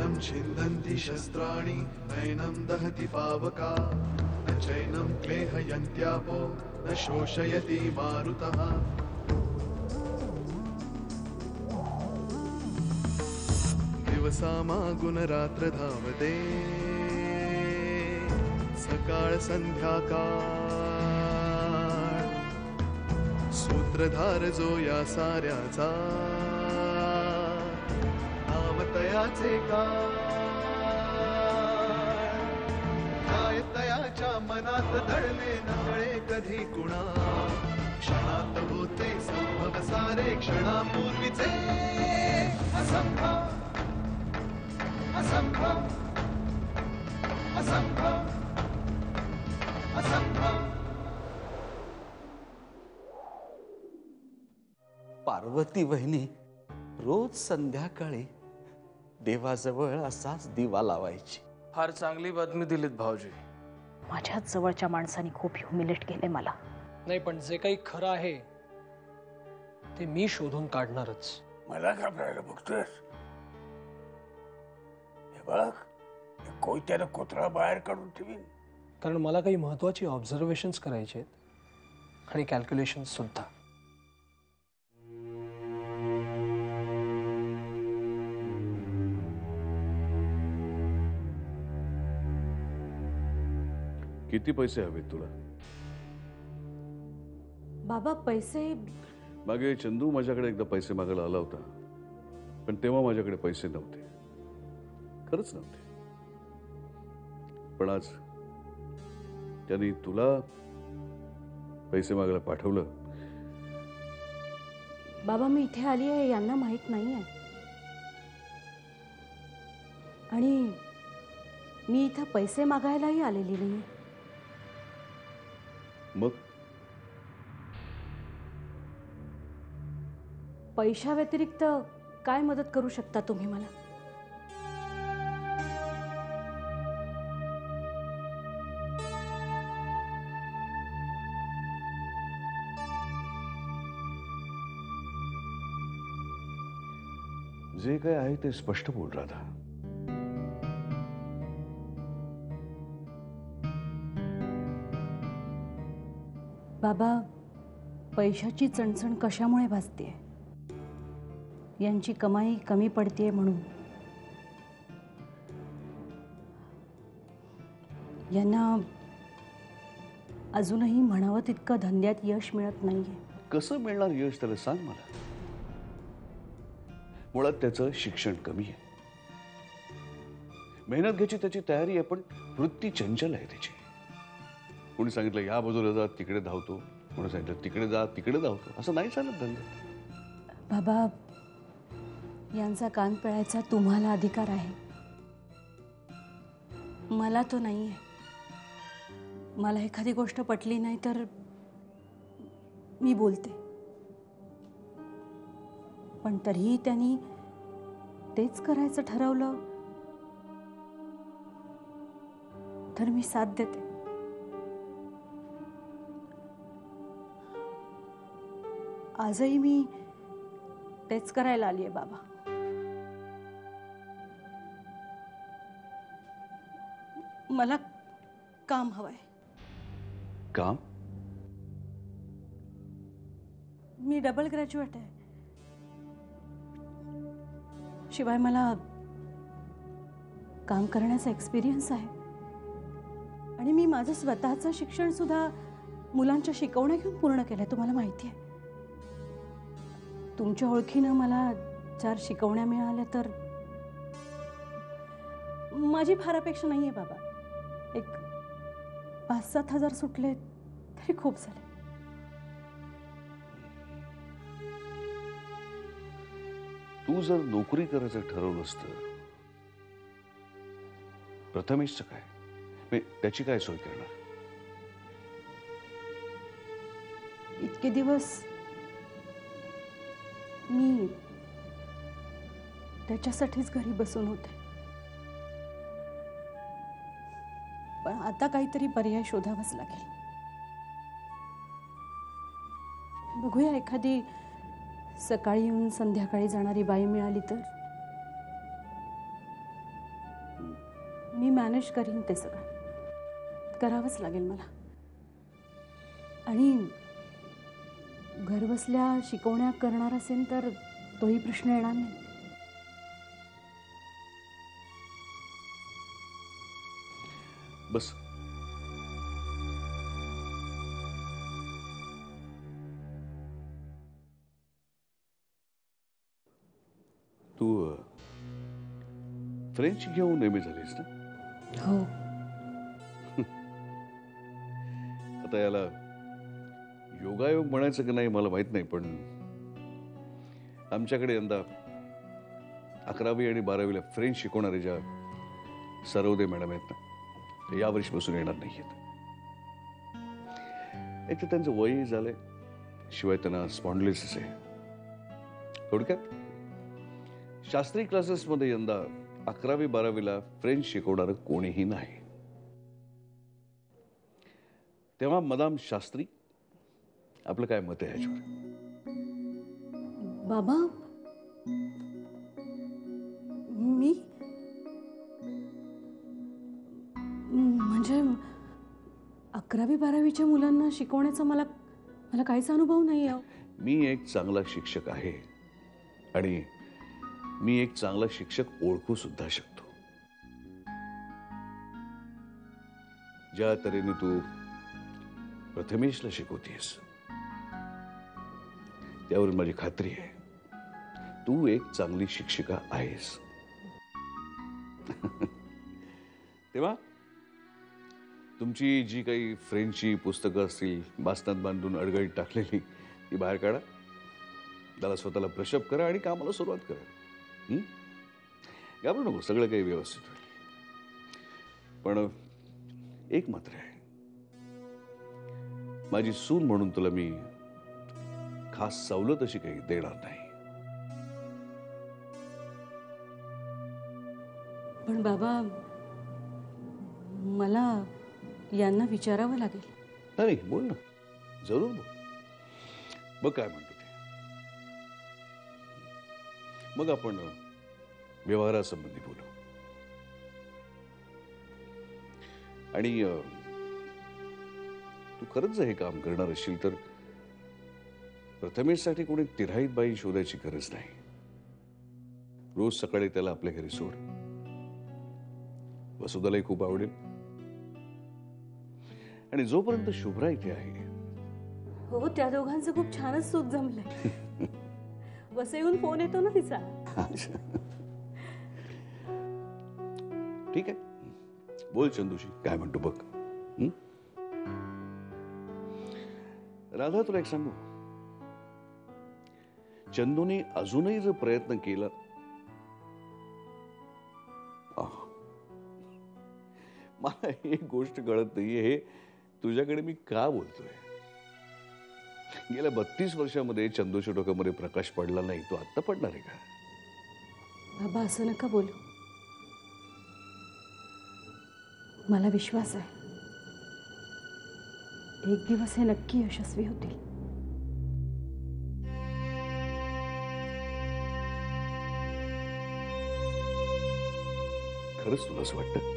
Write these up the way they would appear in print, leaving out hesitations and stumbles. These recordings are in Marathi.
नैनं छिन्दन्ति शस्त्राणि नैनं दहति पावका न चैनं क्लेहयन्त्यापो न शोषयति मारुतः दिवसामागुन रात्र धावते सकाळ संध्याकाळ सूत्रधार जो या साऱ्याचा नामतयाचे काय तयाच्या मनात दडले नकळे कधी कुणा क्षणात होते संभव सारे क्षणापूर्वीचे असंभव असंभव असंभव असंभव. पार्वती बहिणी रोज संध्याकाळी देवाजवळ असाच दिवा लावायची. फार चांगली बातमी दिलीत भाऊजी. माझ्याच जवळच्या माणसाने खूप ह्युमिलेट केले मला. नाही पण जे काही खरं आहे ते मी शोधून काढणारच. मला घाबरायला बघतोस? हे बघ, कोयत्यानं कोथळा बाहेर काढून ठेवीन. कारण मला काही महत्वाची ऑब्झर्वेशन्स करायचे आहेत आणि कॅल्क्युलेशन्स सुद्धा. किती पैसे हवेत तुला? बाबा पैसे मागे चंदू माझ्याकडे एकदा पैसे मागायला आला होता, पण तेव्हा माझ्याकडे पैसे नव्हते, खरंच नव्हते. पण आज त्यांनी तुला पैसे मागायला पाठवलं. बाबा मी इथे आली आहे यांना माहित नाही आहे आणि मी इथं पैसे मागायलाही आलेली नाही. मग पैशा व्यतिरिक्त काय मदत करू शकता तुम्ही मला? जे काय आहे ते स्पष्ट बोल राधा. बाबा पैशाची चणचण कशामुळे भासते? यांची कमाई कमी पडते म्हणून. यांना अजूनही म्हणावं तितकं धंद्यात यश मिळत नाहीये. कसं मिळणार यश त्याला सांग मला. मुळात त्याचं शिक्षण कमी आहे, मेहनत घ्यायची त्याची तयारी आहे, पण वृत्ती चंचल आहे त्याची. कोणी सांगितलं या बाजूला जा तिकडे धावतो, कोणी सांगितलं तिकडे जा तिकडे धावतो. असं नाही चालत धंद्यात. बाबा यांचा कान पिळायचा तुम्हाला अधिकार आहे, मला तो नाही आहे. मला एखादी गोष्ट पटली नाही तर मी बोलते, पण तरीही त्यांनी तेच करायचं ठरवलं तर मी साथ देते. आजही मी तेच करायला आली आहे बाबा. मला काम हवंय. काम? मी डबल ग्रॅज्युएट आहे, शिवाय मला काम करण्याचा एक्सपिरियन्स आहे आणि मी माझं स्वतःचं शिक्षण सुद्धा मुलांच्या शिकवण्या घेऊन पूर्ण केलंय. तुम्हाला माहिती आहे, तुमच्या ओळखीनं मला 4 शिकवण्या मिळाल्या तर माझी फार अपेक्षा नाही आहे बाबा. एक 5-7 हजार सुटले तरी खूप झाले. तू जर नोकरी करायचं ठरवलं असतं, प्रथमेशचं काय? त्याची काय सोय करणार? इतके दिवस मी त्याच्यासाठीच घरी बसून होते, पण आता काहीतरी पर्याय शोधावाच लागेल. बघूया, एखादी सकाळी येऊन संध्याकाळी जाणारी बाई मिळाली तर. मी मॅनेज करीन ते सगळं, करावंच लागेल मला. आणि घरबसल्या शिकवण्या करणार असेल तर तोही प्रश्न येणार नाही. बस. तू फ्रेंच घेऊन नेहमी झालीस ना? हो. आता याला योगायोग म्हणायचं की नाही मला माहित नाही, पण आमच्याकडे यंदा 11वी आणि 12वीला फ्रेंच शिकवणारे ज्या सरवदे मॅडम आहेत ना, ते यावर्षीपासून येणार नाहीयेत. एक तर त्यांचं वयही झालंय, शिवाय त्यांना स्पॉन्डिलिसिस आहे. थोडक्यात शास्त्री क्लासेसमध्ये यंदा 11वी 12वीला फ्रेंच शिकवणारं कोणीही नाही. तेव्हा मदाम शास्त्री, आपलं काय मत आहे याच्यावर? बाबा, मी म्हणजे 11वी 12वीच्या मुलांना शिकवण्याचा मला काहीच अनुभव नाही आहे. मी एक चांगला शिक्षक आहे आणि मी एक चांगला शिक्षक ओळखू सुद्धा शकतो. ज्या तऱ्हेने तू प्रथमेशला शिकवतेस त्यावरून माझी खात्री आहे तू एक चांगली शिक्षिका आहेस. तेव्हा तुमची जी काही फ्रेंचची पुस्तकं असतील बासनात बांधून अडगळीत टाकलेली ती बाहेर काढा, त्याला स्वतःला ब्रशअप करा आणि कामाला सुरुवात करा. घाबरू नको, सगळं काही व्यवस्थित होईल. पण एक मात्र आहे, माझी सून म्हणून तुला मी खास सवलत अशी काही देणार नाही. पण बाबा, मला यांना विचारावं लागेल. नाही बोल ना, जरूर बोल. बघ काय म्हणतो ते. मग आपण व्यवहारासंबंधी बोलू. आणि तू खरंच हे काम करणार असशील तर प्रथमेशसाठी कोणी तिराईत बाई शोधायची गरज नाही. रोज सकाळी त्याला आपल्या घरी सोड. वसुधालाही खूप आवडेल. आणि जोपर्यंत शुभ्रा इथे आहे. हो, त्या दोघांचं खूप छानच सूत जमलंय. वस येऊन फोन येतो ना तिचा. ठीक आहे, बोल चंदूशी, काय म्हणतो बघ. राधा, तुला एक सांगू, चंदूने अजूनही जर प्रयत्न केला, मला एक गोष्ट कळत नाहीये, हे तुझ्याकडे मी का बोलतोय. गेल्या 32 वर्षामध्ये चंदूच्या डोक्यामध्ये प्रकाश पडला नाही, तो आत्ता पडणार आहे का? बाबा, असं नका बोलू. मला विश्वास आहे एक दिवस हे नक्की यशस्वी होतील. खरंच तुला असं वाटतं?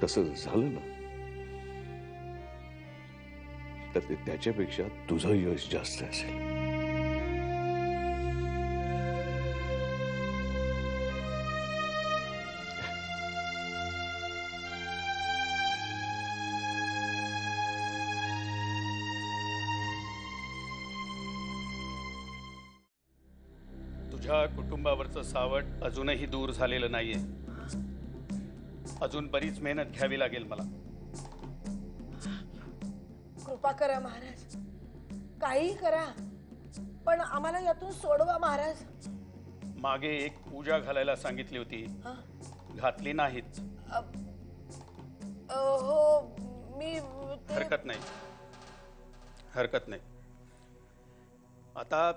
तसं झालं ना तर ते त्याच्यापेक्षा तुझं यश जास्त असेल. तुझ्या कुटुंबावरचं सावट अजूनही दूर झालेलं नाहीये. अजून बरीच मेहनत घ्यावी लागेल मला. कृपा करा महाराज, काही करा, पण आम्हाला यातून सोडवा महाराज. मागे एक पूजा घालायला सांगितली होती, घातली नाहीत. हो, मी हरकत नाही, हरकत नाही. आता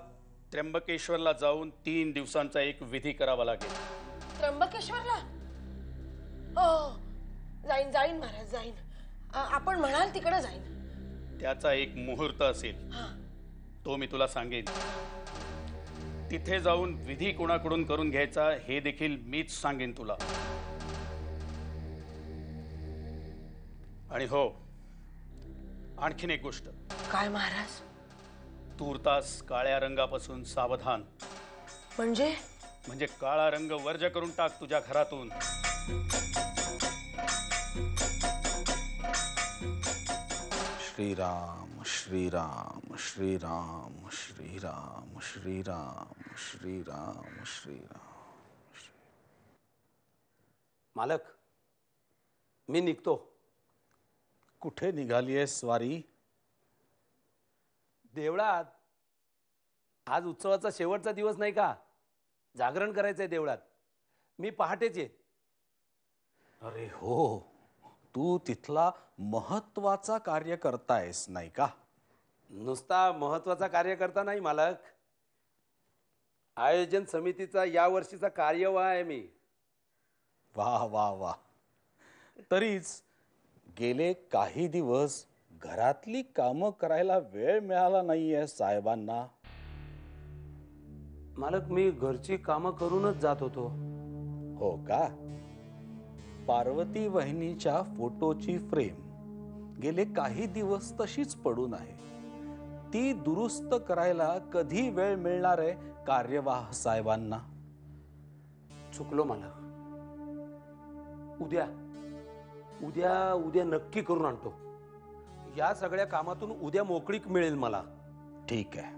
त्र्यंबकेश्वरला जाऊन 3 दिवसांचा एक विधी करावा लागेल. त्र्यंबकेश्वरला? हो, जाईन जाईन महाराज, जाईन. आपण म्हणाल तिकडे जाईन. त्याचा एक मुहूर्त असेल, तो मी तुला सांगेन. तिथे जाऊन विधी कोणाकडून करून घ्यायचा हे देखील मीच सांगेन तुला. आणि हो, आणखीन एक गोष्ट. काय महाराज? तूर्तास काळ्या रंगापासून सावधान. म्हणजे काळा रंग वर्ज करून टाक तुझ्या घरातून. श्रीराम श्रीराम श्रीराम श्रीराम श्रीराम श्रीराम श्रीराम. मालक, मी निघतो. कुठे निघालीये स्वारी? देवळात. आज उत्सवाचा शेवटचा दिवस नाही का? जागरण करायचंय देवळात. मी पहाटेच येत. अरे हो, तू तिथला महत्वाचा कार्य करतायस नाही का? नुसता महत्वाचा कार्यकर्ता नाही मालक, आयोजन समितीचा या वर्षीचा कार्यवाह आहे मी. वा वा वा. तरीच गेले काही दिवस घरातली कामं करायला वेळ मिळाला नाहीये साहेबांना. मालक, मी घरची कामं करूनच जात होतो. हो का? पार्वती वहिनीच्या फोटोची फ्रेम गेले काही दिवस तशीच पडून आहे. ती दुरुस्त करायला कधी वेळ मिळणार आहे कार्यवाह साहेबांना? चुकलो मालक. उद्या उद्या उद्या नक्की करून आणतो. या सगळ्या कामातून उद्या मोकळीक मिळेल मला. ठीक आहे,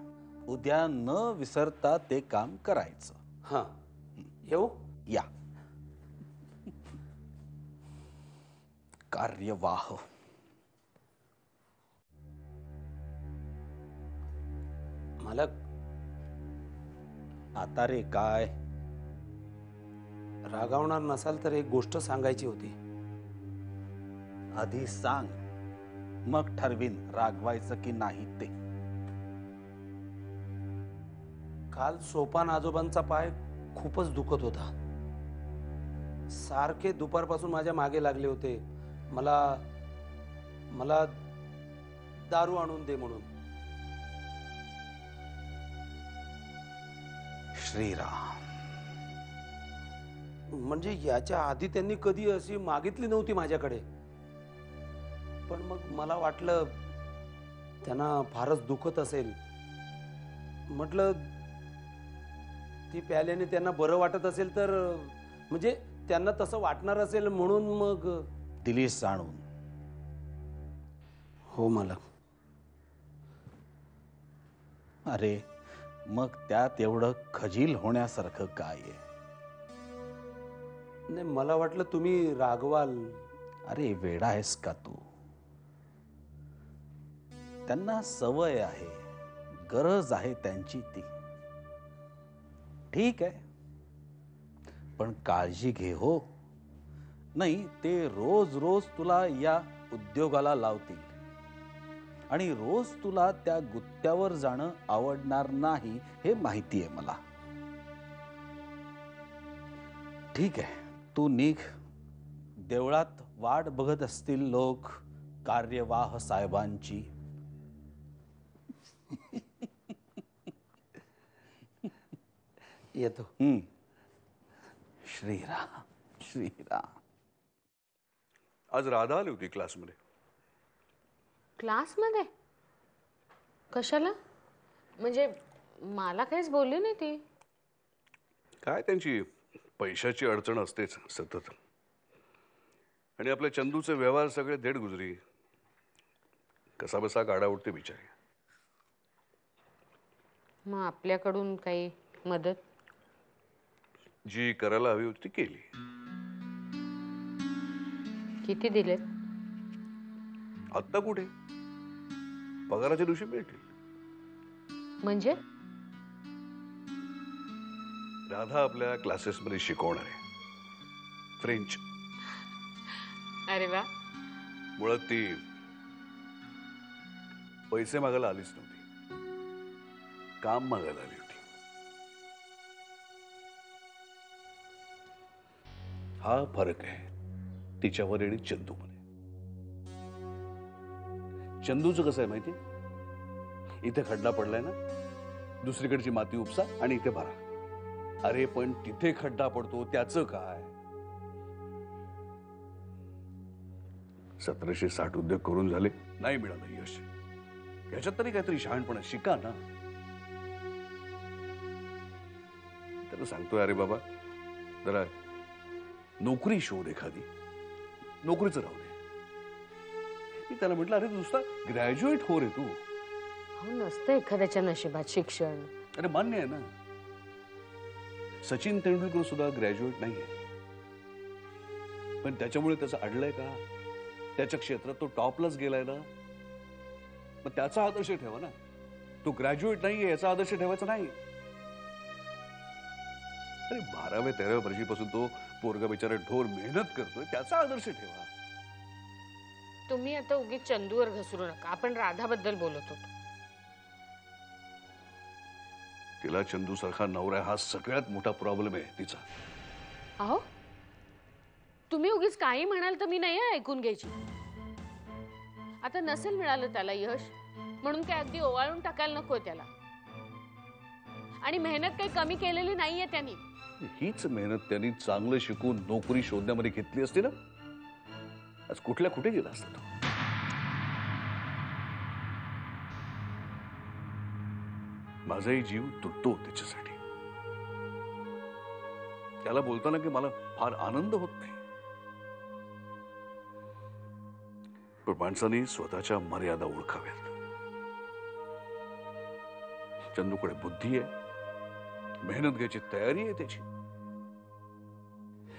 उद्या न विसरता ते काम करायचं. हां, येऊ? या. कार्यवाह. मालक, आता रे काय? रागावणार नसाल तर एक गोष्ट सांगायची होती. आधी सांग, मग ठरवीन रागवायचं की नाही ते. काल सोपान आजोबांचा पाय खूपच दुखत होता. सारखे दुपारपासून माझ्या मागे लागले होते, मला मला दारू आणून दे म्हणून. श्रीराम. म्हणजे याच्या आधी त्यांनी कधी अशी मागितली नव्हती माझ्याकडे. पण मग मला वाटलं त्यांना फारच दुखत असेल. म्हटलं ती प्याल्याने त्यांना बरं वाटत असेल तर, म्हणजे त्यांना तसं वाटणार असेल म्हणून मग दिलीस आणून? हो मालक. अरे मग त्यात एवढं खजील होण्यासारखं काय आहे? नाही, मला वाटलं तुम्ही रागवाल. अरे वेडा आहेस का तू? त्यांना सवय आहे, गरज आहे त्यांची ती. ठीक आहे, पण काळजी घे हो. नाही ते रोज रोज तुला या उद्योगाला लावतील आणि रोज तुला त्या गुत्त्यावर जाणं आवडणार नाही हे माहिती आहे मला. ठीक आहे, तू निघ. देवळात वाट बघत असतील लोक कार्यवाह साहेबांची. येतो. श्रीराम श्रीराम. आज राधा आली होती क्लासमध्ये. क्लासमध्ये? कशाला? म्हणजे मला काहीच बोलली नाही ती. काय त्यांची पैशाची अडचण असतेच सतत. आणि आपल्या चंदूचे व्यवहार सगळे धेड गुजरी. कसा बसा गाडा उठते बिचारी. मग आपल्याकडून काही मदत? जी करायला हवी होती ती केली. किती दिलेत? आत्ता कुठे, पगाराच्या दिवशी मिळतील. म्हणजे राधा आपल्या क्लासेसमध्ये शिकवणार आहे फ्रेंच. अरे वा. मुळात ती पैसे मागायला आलीच नव्हती, काम मागायला आली होती. हा फरक आहे तिच्यावर आणि चंदूमध्ये. चंदूचं कसं आहे माहिती? इथे खड्डा पडलाय ना, दुसरीकडची माती उपसा आणि इथे भरा. अरे पण तिथे खड्डा पडतो त्याचं काय? 1760 उद्योग करून झाले, नाही मिळालं यश. याच्यात तरी काहीतरी शहाणपणा शिका ना. त्याला सांगतोय अरे बाबा जरा नोकरी शोध, एखादी नोकरीचं राहू दे. मी त्याला म्हटलं अरे नुसता ग्रॅज्युएट हो रे तू. नसतं एखाद्याच्या नशिबात शिक्षण. अरे मान्य आहे ना, सचिन तेंडुलकर सुद्धा ग्रॅज्युएट नाहीये, पण त्याच्यामुळे त्याचं अडलंय का? त्याच्या क्षेत्रात तो टॉपलाच गेलाय ना. मग त्याचा आदर्श ठेवा ना. तो ग्रॅज्युएट नाहीये याचा आदर्श ठेवायचा नाही. अरे 12व्या 13व्या वर्षीपासून तो पोरगा बिचारा ढोर मेहनत करतोय, त्याचा आदर्श ठेवा. तुम्ही आता उगीच चंदूवर घसरू नका. आपण राधाबद्दल बोलत होतो. तिला चंदू सारखा नवरा हा सगळ्यात मोठा प्रॉब्लेम आहे तिचा. अहो तुम्ही उगीच काही म्हणाल तर मी नाही ऐकून घ्यायची. आता नसेल मिळालं त्याला यश म्हणून काय अगदी ओवाळून टाकायला नको त्याला. आणि मेहनत काही कमी केलेली नाहीये त्यांनी. हीच मेहनत त्यांनी चांगलं शिकून नोकरी शोधण्यामध्ये घेतली असती ना, आज कुठल्या कुठे गेला असता तो. माझाही जीव तुटतो त्याच्यासाठी. त्याला बोलताना की मला फार आनंद होत नाही, पण माणसाने स्वतःच्या मर्यादा ओळखाव्यात. चंदूकडे बुद्धी आहे, मेहनत घ्यायची तयारी आहे त्याची,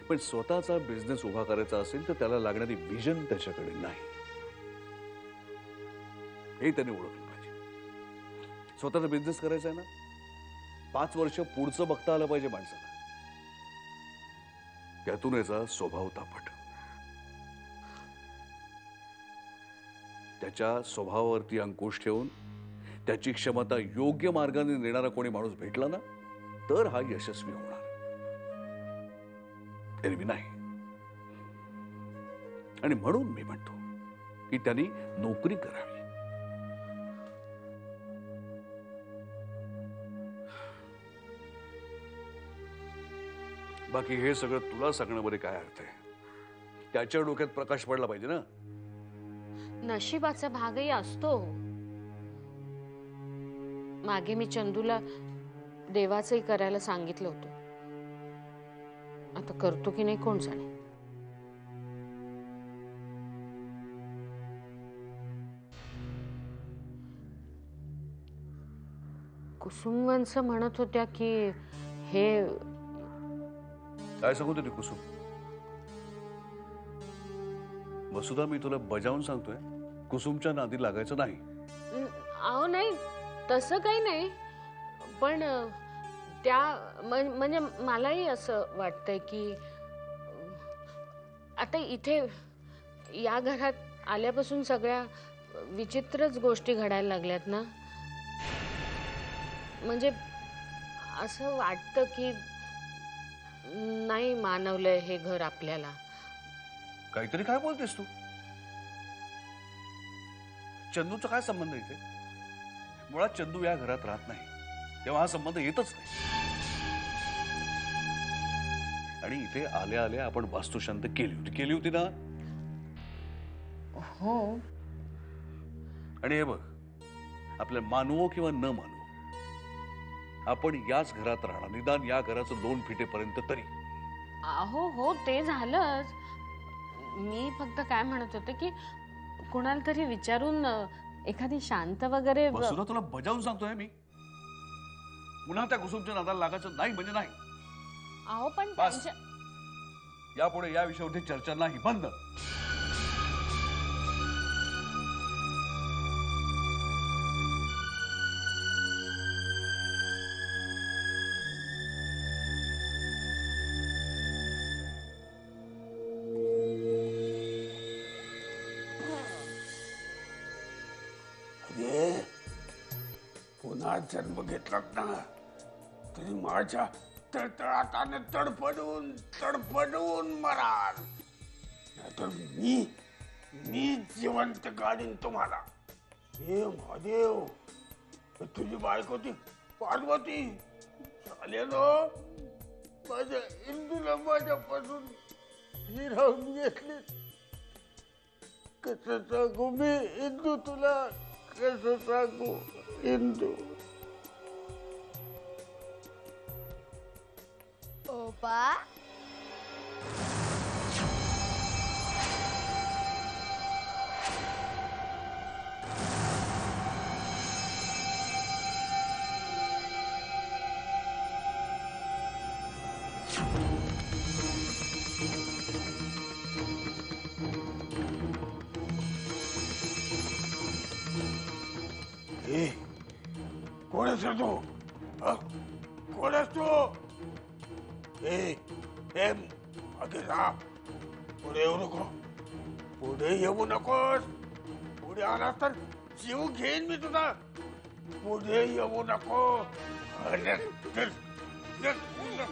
पण स्वतःचा बिझनेस उभा करायचा असेल तर त्याला लागणारी विजन त्याच्याकडे नाही. हे त्याने ओळखलं पाहिजे. स्वतःचा बिझनेस करायचा आहे ना, 5 वर्ष पुढचं बघता आलं पाहिजे माणसाला. त्यातून याचा स्वभाव तापट. त्याच्या स्वभावावरती अंकुश ठेवून त्याची क्षमता योग्य मार्गाने नेणारा कोणी माणूस भेटला ना तर हा यशस्वी होणार. एरवी नाही. आणि म्हणून मी म्हणतो की त्यांनी नोकरी करावी. बाकी हे सगळं तुला सांगण्यामध्ये काय अर्थ आहे? त्याच्या डोक्यात प्रकाश पडला पाहिजे ना. नशिबाचा भागही असतो. मागे मी चंदूला देवाचंही करायला सांगितलं होतं. आता करतो की नाही कोण जाणे. कुसुमवंश म्हणत होत्या की हे काय सांगू तुझी कुसुम? वसुधा मी तुला बजावून सांगतोय, कुसुमच्या नादी लागायचं नाही. अहो नाही तसं काही नाही, पण त्या म्हणजे मलाही असं वाटतंय की आता इथे या घरात आल्यापासून सगळ्या विचित्रच गोष्टी घडायला लागल्यात ना. म्हणजे असं वाटतं की नाही मानवलंय हे घर आपल्याला. काहीतरी काय बोलतेस तू? चंदूचा काय संबंध इथे? मुळात चंदू या घरात राहत नाही, तेव्हा हा संबंध येतच नाही. आणि इथे आल्या आल्या आपण वास्तुशांत केली होती ना. हो. आणि हे बघ, आपल्या मानवो किंवा न मानवो आपण याच घरात राहणार, निदान या घराचं लोन फिटेपर्यंत तरी. अहो हो ते झालंच. मी फक्त काय म्हणत होते की कुणाला तरी विचारून एखादी शांत वगैरे. वसुधा तुला बजावून सांगतोय मी, पुन्हा त्या कुसुमच्या नादाला लागायचं नाही म्हणजे नाही. अहो पण बस. यापुढे या विषयावरती चर्चा नाही, बंद. पुन्हा जन्म घेतलात ना तरी माझ्या तळतळाटाने तडफडून मराल. नाहीतर मी जिवंत काढीन तुम्हाला. हे महादेव, तुझी बायको ती पार्वती चालेलो माझ्या इंदूला माझ्यापासून हिरावून घेतली. कसं सांगू मी इंदू तुला, कसं सांगू इंदू. ओपा ए कोण आहेस रे तू? कोण आहेस तू? ए मागे जा, पुढे येऊ नको, पुढे येऊ नकोस. पुढे आलास तर जीव घेईन मी तुझा. पुढे येऊ नको. अरे, चल, चल, चल.